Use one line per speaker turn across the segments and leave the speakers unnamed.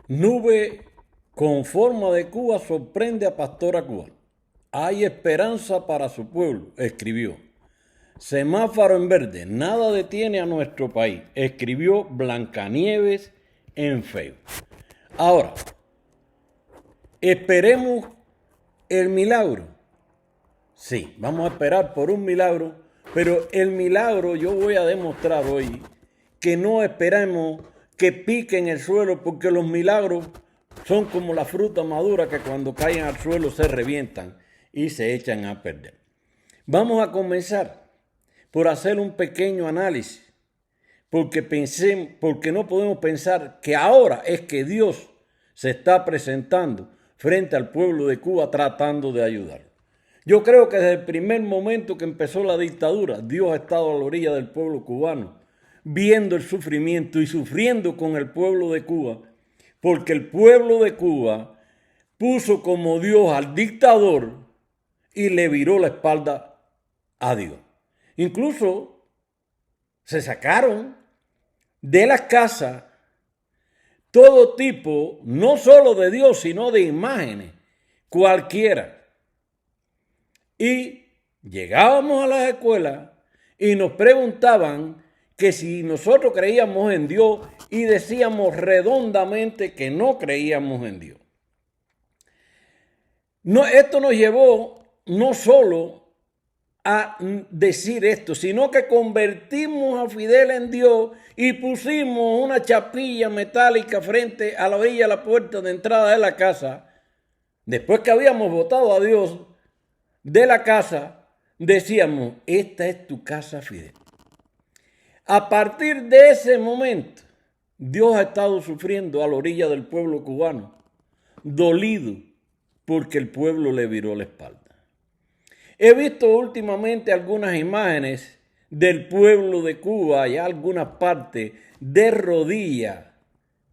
Nube con forma de Cuba sorprende a pastora cubana. Hay esperanza para su pueblo, escribió. Semáforo en verde, nada detiene a nuestro país, escribió Blancanieves en Facebook. Ahora, esperemos el milagro. Sí, vamos a esperar por un milagro, pero el milagro yo voy a demostrar hoy que no esperemos que pique en el suelo, porque los milagros son como la fruta madura que cuando caen al suelo se revientan y se echan a perder. Vamos a comenzar por hacer un pequeño análisis, porque no podemos pensar que ahora es que Dios se está presentando frente al pueblo de Cuba tratando de ayudar. Yo creo que desde el primer momento que empezó la dictadura, Dios ha estado a la orilla del pueblo cubano, viendo el sufrimiento y sufriendo con el pueblo de Cuba, porque el pueblo de Cuba puso como Dios al dictador y le viró la espalda a Dios. Incluso se sacaron de las casas todo tipo, no solo de Dios, sino de imágenes, cualquiera. Y llegábamos a las escuelas y nos preguntaban que si nosotros creíamos en Dios y decíamos redondamente que no creíamos en Dios. No, esto nos llevó no solo a decir esto, sino que convertimos a Fidel en Dios y pusimos una chapilla metálica frente a la orilla de la puerta de entrada de la casa. Después que habíamos votado a Dios de la casa, decíamos, esta es tu casa, Fidel. A partir de ese momento, Dios ha estado sufriendo a la orilla del pueblo cubano, dolido porque el pueblo le viró la espalda. He visto últimamente algunas imágenes del pueblo de Cuba y algunas partes de rodillas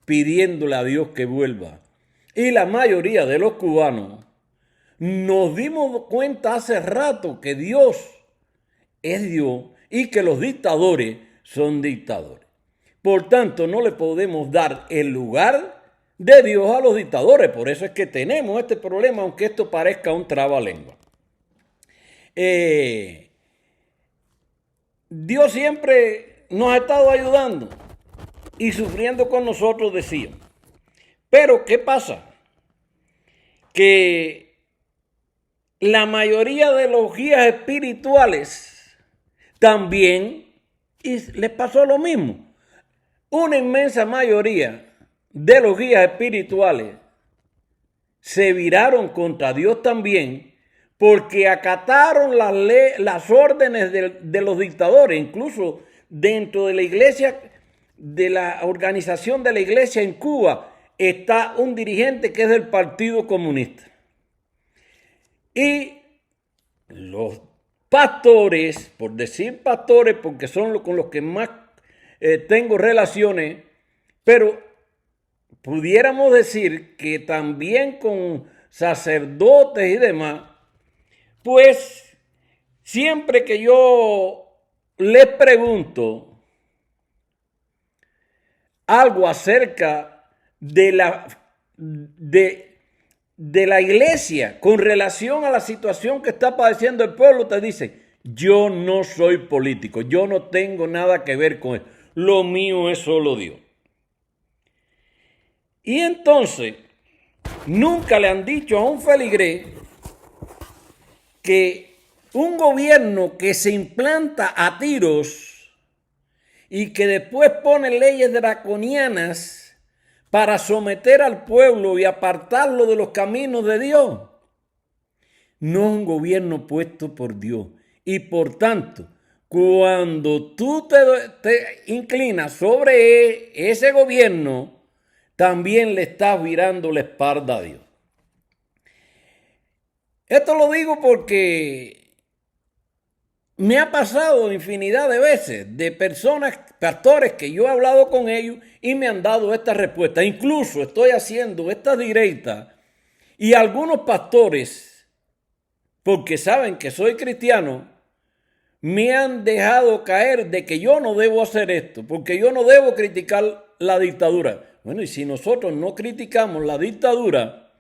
pidiéndole a Dios que vuelva. Y la mayoría de los cubanos nos dimos cuenta hace rato que Dios es Dios y que los dictadores son dictadores. Por tanto, no le podemos dar el lugar de Dios a los dictadores. Por eso es que tenemos este problema, aunque esto parezca un trabalengua. Dios siempre nos ha estado ayudando y sufriendo con nosotros, decíamos. Pero, ¿qué pasa? Que la mayoría de los guías espirituales también les pasó lo mismo. Una inmensa mayoría de los guías espirituales se viraron contra Dios también porque acataron las órdenes de los dictadores. Incluso dentro de la iglesia, de la organización de la iglesia en Cuba, está un dirigente que es del Partido Comunista. Y los pastores, por decir pastores, porque son con los que más tengo relaciones, pero pudiéramos decir que también con sacerdotes y demás, pues siempre que yo les pregunto algo acerca de la iglesia con relación a la situación que está padeciendo el pueblo, te dicen, yo no soy político, yo no tengo nada que ver con eso, lo mío es solo Dios. Y entonces, nunca le han dicho a un feligrés que un gobierno que se implanta a tiros y que después pone leyes draconianas para someter al pueblo y apartarlo de los caminos de Dios, no es un gobierno puesto por Dios. Y por tanto, cuando tú te inclinas sobre ese gobierno, también le estás virando la espalda a Dios. Esto lo digo porque me ha pasado infinidad de veces de personas, pastores, que yo he hablado con ellos y me han dado esta respuesta. Incluso estoy haciendo esta directa y algunos pastores, porque saben que soy cristiano, me han dejado caer de que yo no debo hacer esto, porque yo no debo criticar la dictadura. Bueno, y si nosotros no criticamos la dictadura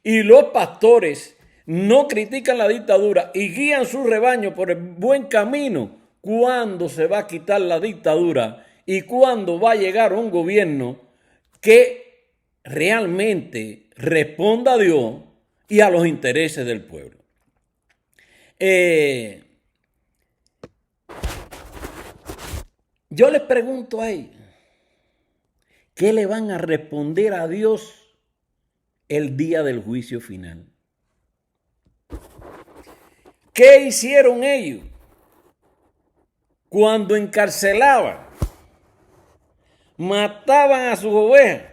y los pastores no critican la dictadura y guían su rebaño por el buen camino, ¿cuándo se va a quitar la dictadura y cuándo va a llegar un gobierno que realmente responda a Dios y a los intereses del pueblo? Yo les pregunto a ellos, ¿qué le van a responder a Dios el día del juicio final? ¿Qué hicieron ellos cuando encarcelaban, mataban a sus ovejas?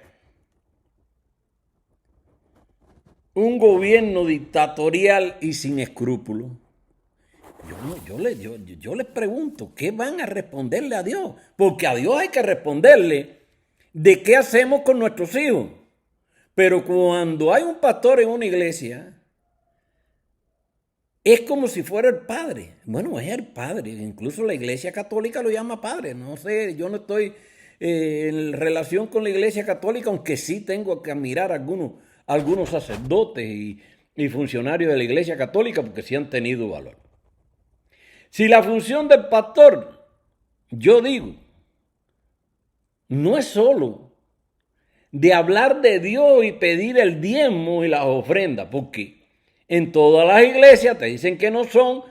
Un gobierno dictatorial y sin escrúpulos. Yo les pregunto, ¿qué van a responderle a Dios? Porque a Dios hay que responderle de qué hacemos con nuestros hijos. Pero cuando hay un pastor en una iglesia, es como si fuera el padre. Bueno, es el padre. Incluso la iglesia católica lo llama padre. No sé, yo no estoy en relación con la iglesia católica, aunque sí tengo que admirar a algunos sacerdotes y funcionarios de la iglesia católica porque sí han tenido valor. Si la función del pastor, yo digo, no es solo de hablar de Dios y pedir el diezmo y las ofrendas, porque en todas las iglesias te dicen que no son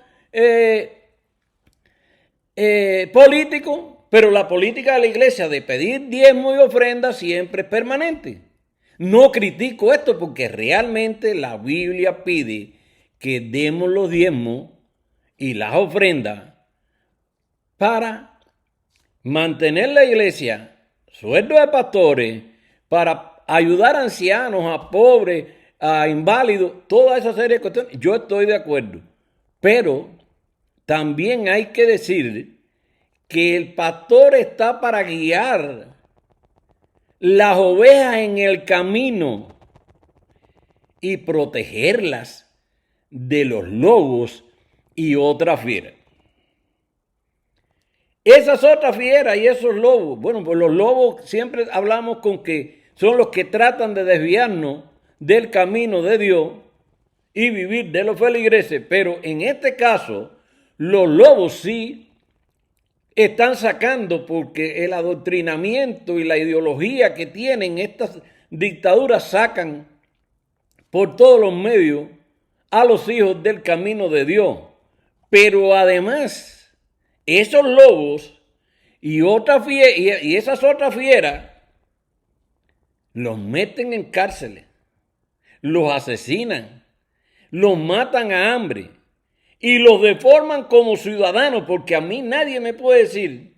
políticos, pero la política de la iglesia de pedir diezmo y ofrendas siempre es permanente. No critico esto porque realmente la Biblia pide que demos los diezmos y las ofrendas para mantener la iglesia, sueldo de pastores, para ayudar a ancianos, a pobres, a inválidos, toda esa serie de cuestiones. Yo estoy de acuerdo, pero también hay que decir que el pastor está para guiar las ovejas en el camino y protegerlas de los lobos y otras fieras. Esas otras fieras y esos lobos, bueno, pues los lobos siempre hablamos con que son los que tratan de desviarnos del camino de Dios y vivir de los feligreses, pero en este caso los lobos sí están sacando, porque el adoctrinamiento y la ideología que tienen estas dictaduras sacan por todos los medios a los hijos del camino de Dios. Pero además, esos lobos y esas otras fieras los meten en cárceles, los asesinan, los matan a hambre y los deforman como ciudadanos, porque a mí nadie me puede decir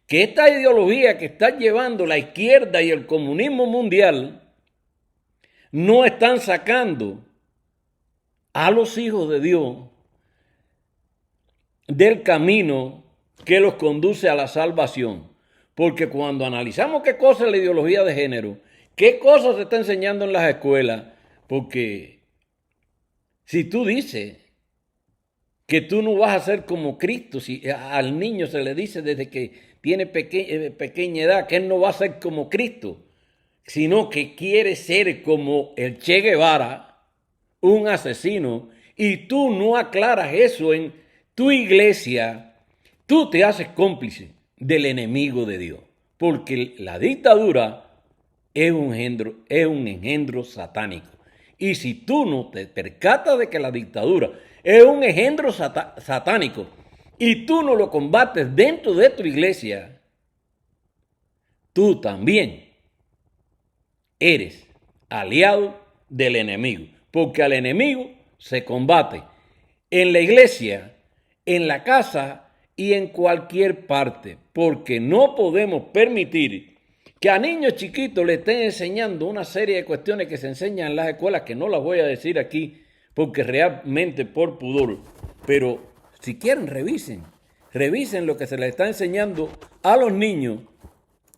que esta ideología que está llevando la izquierda y el comunismo mundial no están sacando a los hijos de Dios del camino que los conduce a la salvación. Porque cuando analizamos qué cosa es la ideología de género, qué cosas se está enseñando en las escuelas, porque si tú dices que tú no vas a ser como Cristo, si al niño se le dice desde que tiene pequeña edad que él no va a ser como Cristo, sino que quiere ser como el Che Guevara, un asesino, y tú no aclaras eso en tu iglesia, tú te haces cómplice del enemigo de Dios, porque la dictadura es un engendro satánico. Y si tú no te percatas de que la dictadura es un engendro satánico y tú no lo combates dentro de tu iglesia, tú también eres aliado del enemigo, porque al enemigo se combate en la iglesia, en la casa y en cualquier parte, porque no podemos permitir que a niños chiquitos le estén enseñando una serie de cuestiones que se enseñan en las escuelas, que no las voy a decir aquí porque realmente por pudor, pero si quieren revisen lo que se les está enseñando a los niños,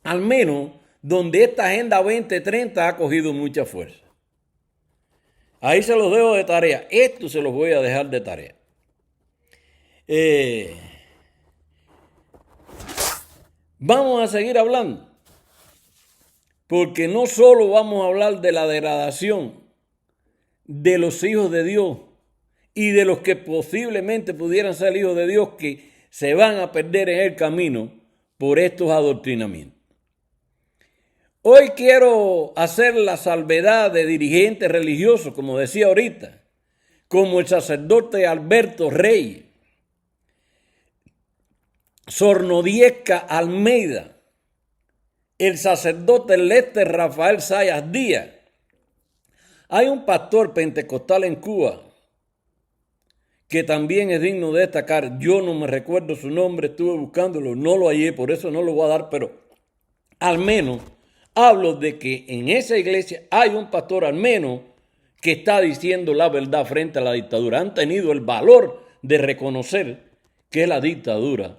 al menos donde esta Agenda 2030 ha cogido mucha fuerza. Ahí se los dejo de tarea. Esto se los voy a dejar de tarea. Vamos a seguir hablando, porque no solo vamos a hablar de la degradación de los hijos de Dios y de los que posiblemente pudieran ser hijos de Dios que se van a perder en el camino por estos adoctrinamientos. Hoy quiero hacer la salvedad de dirigentes religiosos, como decía ahorita, como el sacerdote Alberto Rey, Sornodiesca Almeida, el sacerdote Lester Rafael Sayas Díaz. Hay un pastor pentecostal en Cuba que también es digno de destacar. Yo no me recuerdo su nombre, estuve buscándolo, no lo hallé, por eso no lo voy a dar, pero al menos hablo de que en esa iglesia hay un pastor al menos que está diciendo la verdad frente a la dictadura. Han tenido el valor de reconocer que la dictadura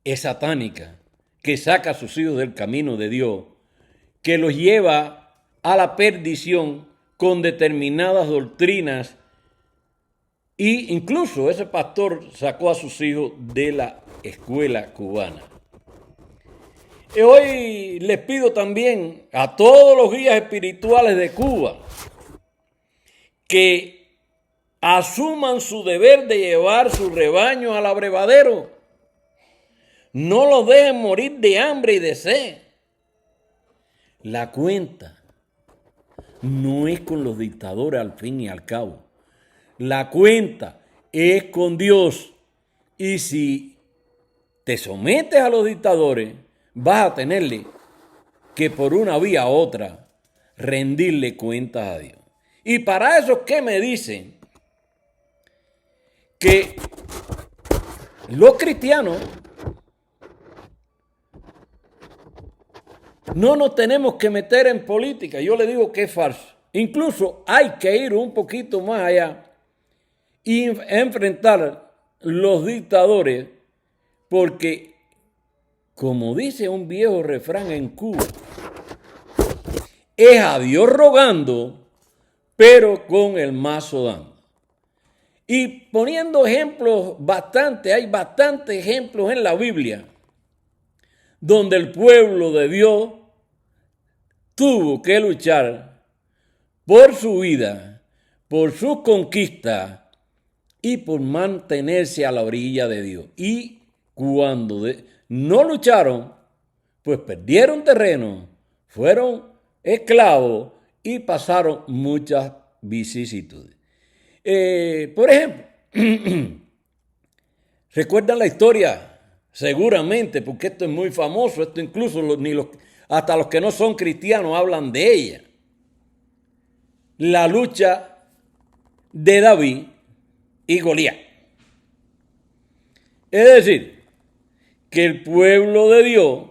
es satánica, que saca a sus hijos del camino de Dios, que los lleva a la perdición con determinadas doctrinas, y incluso ese pastor sacó a sus hijos de la escuela cubana. Y hoy les pido también a todos los guías espirituales de Cuba que asuman su deber de llevar su rebaño al abrevadero. No los dejen morir de hambre y de sed. La cuenta no es con los dictadores al fin y al cabo. La cuenta es con Dios. Y si te sometes a los dictadores, vas a tenerle que por una vía u otra rendirle cuentas a Dios. Y para eso, ¿qué me dicen? Que los cristianos no nos tenemos que meter en política. Yo le digo que es falso. Incluso hay que ir un poquito más allá y enfrentar los dictadores, porque, como dice un viejo refrán en Cuba, es a Dios rogando, pero con el mazo dando. Y poniendo ejemplos hay bastantes ejemplos en la Biblia donde el pueblo de Dios tuvo que luchar por su vida, por sus conquistas y por mantenerse a la orilla de Dios. Y cuando no lucharon, pues perdieron terreno, fueron esclavos y pasaron muchas vicisitudes. Por ejemplo, ¿recuerdan la historia? Seguramente, porque esto es muy famoso, esto incluso hasta los que no son cristianos hablan de ella. La lucha de David y Goliat. Es decir, que el pueblo de Dios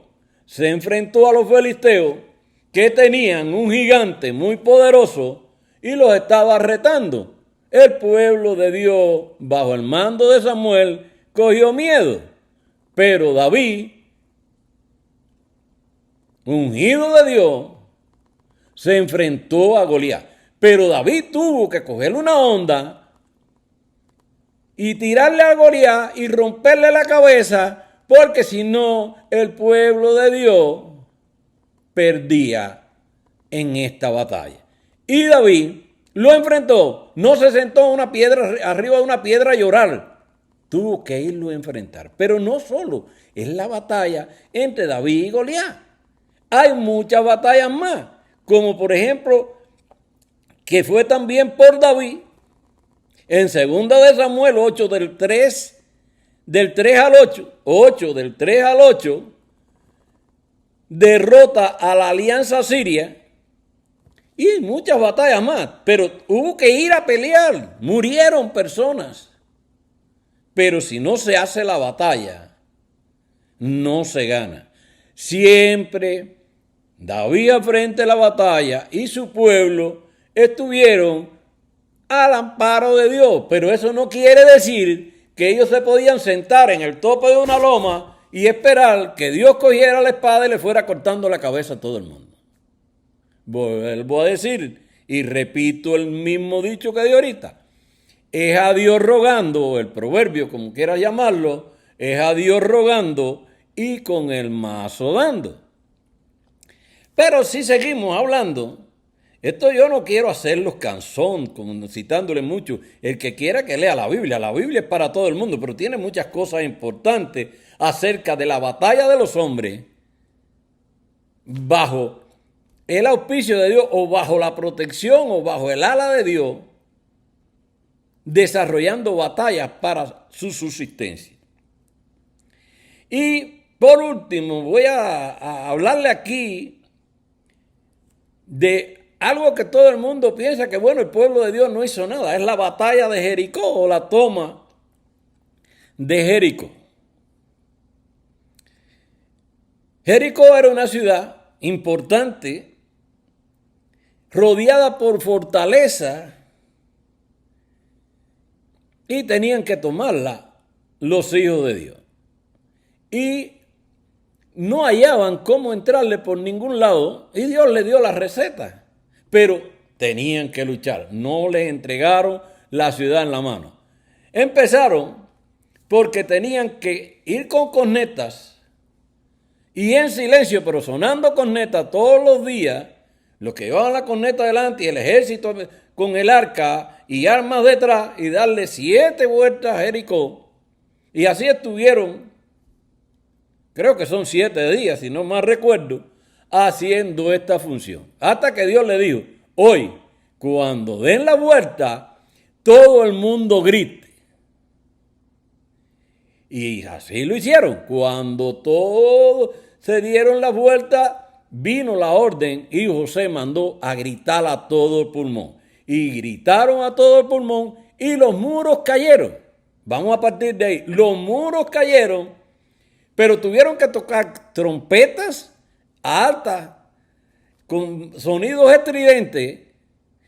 se enfrentó a los filisteos que tenían un gigante muy poderoso y los estaba retando. El pueblo de Dios, bajo el mando de Samuel, cogió miedo. Pero David, ungido de Dios, se enfrentó a Goliat. Pero David tuvo que cogerle una onda y tirarle a Goliat y romperle la cabeza, porque si no, el pueblo de Dios perdía en esta batalla. Y David lo enfrentó, no se sentó en una piedra, arriba de una piedra a llorar. Tuvo que irlo a enfrentar. Pero no solo es la batalla entre David y Goliat. Hay muchas batallas más, como por ejemplo, que fue también por David, en 2 de Samuel 8 del 3 al 8, derrota a la alianza siria y muchas batallas más, pero hubo que ir a pelear, murieron personas. Pero si no se hace la batalla, no se gana. Siempre David al frente de la batalla y su pueblo estuvieron al amparo de Dios. Pero eso no quiere decir que ellos se podían sentar en el tope de una loma y esperar que Dios cogiera la espada y le fuera cortando la cabeza a todo el mundo. Vuelvo a decir y repito el mismo dicho que di ahorita. Es a Dios rogando, el proverbio como quieras llamarlo, es a Dios rogando y con el mazo dando. Pero si seguimos hablando, esto yo no quiero hacerlos cansón, como citándole mucho. El que quiera que lea la Biblia es para todo el mundo, pero tiene muchas cosas importantes acerca de la batalla de los hombres bajo el auspicio de Dios o bajo la protección o bajo el ala de Dios, desarrollando batallas para su subsistencia. Y por último, voy a hablarle aquí de algo que todo el mundo piensa que, bueno, el pueblo de Dios no hizo nada. Es la batalla de Jericó o la toma de Jericó. Jericó era una ciudad importante, rodeada por fortaleza, y tenían que tomarla los hijos de Dios. Y no hallaban cómo entrarle por ningún lado, y Dios les dio la receta. Pero tenían que luchar. No les entregaron la ciudad en la mano. Empezaron porque tenían que ir con cornetas y en silencio, pero sonando cornetas todos los días. Los que llevaban la corneta delante y el ejército con el arca y armas detrás, y darle 7 vueltas a Jericó. Y así estuvieron, creo que son 7 días, si no mal recuerdo, haciendo esta función. Hasta que Dios le dijo, hoy, cuando den la vuelta, todo el mundo grite. Y así lo hicieron. Cuando todos se dieron la vuelta, vino la orden y José mandó a gritar a todo el pulmón. Y gritaron a todo el pulmón y los muros cayeron. Vamos a partir de ahí. Los muros cayeron, pero tuvieron que tocar trompetas altas, con sonidos estridentes,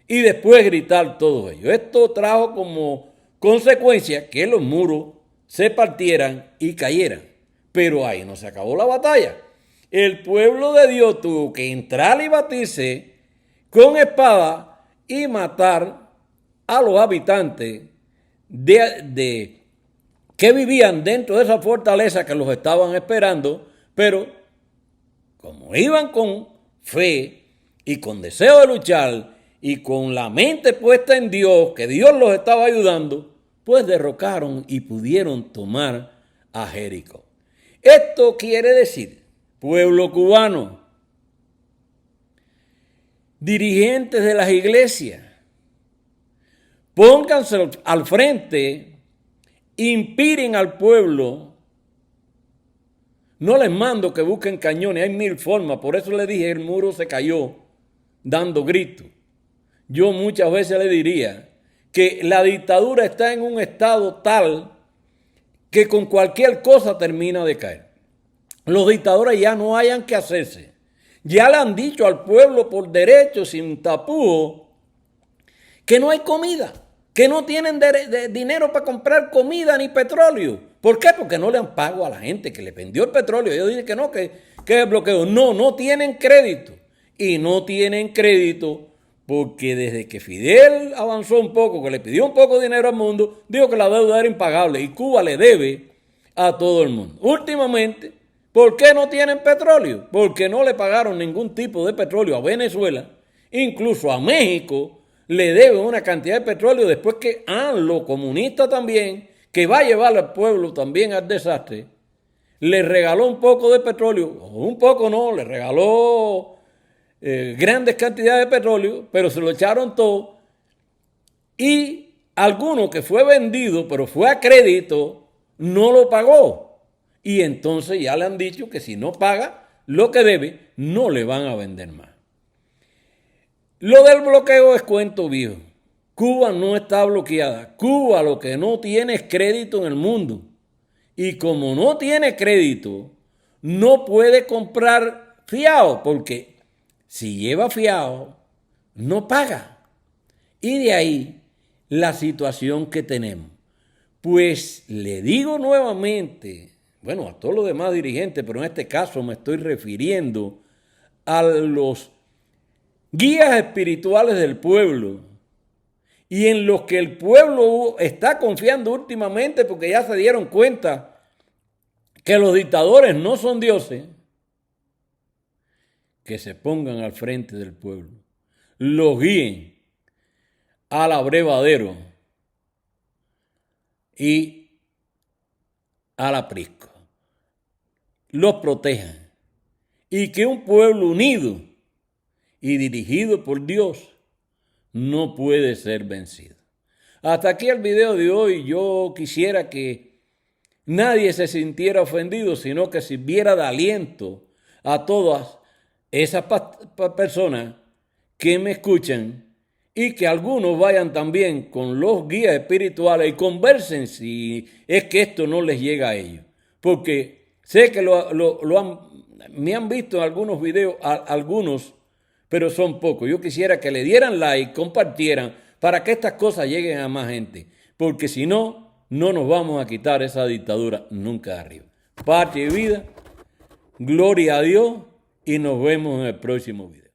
y después gritar todo ello. Esto trajo como consecuencia que los muros se partieran y cayeran. Pero ahí no se acabó la batalla. El pueblo de Dios tuvo que entrar y batirse con espada y matar a los habitantes que vivían dentro de esa fortaleza que los estaban esperando, pero como iban con fe y con deseo de luchar y con la mente puesta en Dios, que Dios los estaba ayudando, pues derrocaron y pudieron tomar a Jericó. Esto quiere decir, pueblo cubano, dirigentes de las iglesias, pónganse al frente, inspiren al pueblo. No les mando que busquen cañones, hay 1000 formas, por eso le dije, el muro se cayó dando gritos. Yo muchas veces le diría que la dictadura está en un estado tal que con cualquier cosa termina de caer. Los dictadores ya no hayan que hacerse. Ya le han dicho al pueblo por derecho, sin tapujos, que no hay comida, que no tienen dinero para comprar comida ni petróleo. ¿Por qué? Porque no le han pago a la gente que le vendió el petróleo. Ellos dicen que no, que es bloqueo. No tienen crédito. Y no tienen crédito porque desde que Fidel avanzó un poco, que le pidió un poco de dinero al mundo, dijo que la deuda era impagable y Cuba le debe a todo el mundo. Últimamente, ¿por qué no tienen petróleo? Porque no le pagaron ningún tipo de petróleo a Venezuela, incluso a México le deben una cantidad de petróleo después que los comunistas también, que va a llevar al pueblo también al desastre, le regaló un poco de petróleo, un poco no, le regaló grandes cantidades de petróleo, pero se lo echaron todo, y alguno que fue vendido, pero fue a crédito, no lo pagó. Y entonces ya le han dicho que si no paga lo que debe, no le van a vender más. Lo del bloqueo es cuento viejo. Cuba no está bloqueada. Cuba lo que no tiene es crédito en el mundo. Y como no tiene crédito, no puede comprar fiado, porque si lleva fiado, no paga. Y de ahí la situación que tenemos. Pues le digo nuevamente, bueno, a todos los demás dirigentes, pero en este caso me estoy refiriendo a los guías espirituales del pueblo y en los que el pueblo está confiando últimamente porque ya se dieron cuenta que los dictadores no son dioses, que se pongan al frente del pueblo, los guíen al abrevadero y al aprisco, los protejan y que un pueblo unido y dirigido por Dios no puede ser vencido. Hasta aquí el video de hoy. Yo quisiera que nadie se sintiera ofendido, sino que sirviera de aliento a todas esas personas que me escuchan y que algunos vayan también con los guías espirituales y conversen si es que esto no les llega a ellos. Porque sé que me han visto en algunos videos, algunos, pero son pocos. Yo quisiera que le dieran like, compartieran, para que estas cosas lleguen a más gente. Porque si no, no nos vamos a quitar esa dictadura nunca de arriba. Patria y vida, gloria a Dios, y nos vemos en el próximo video.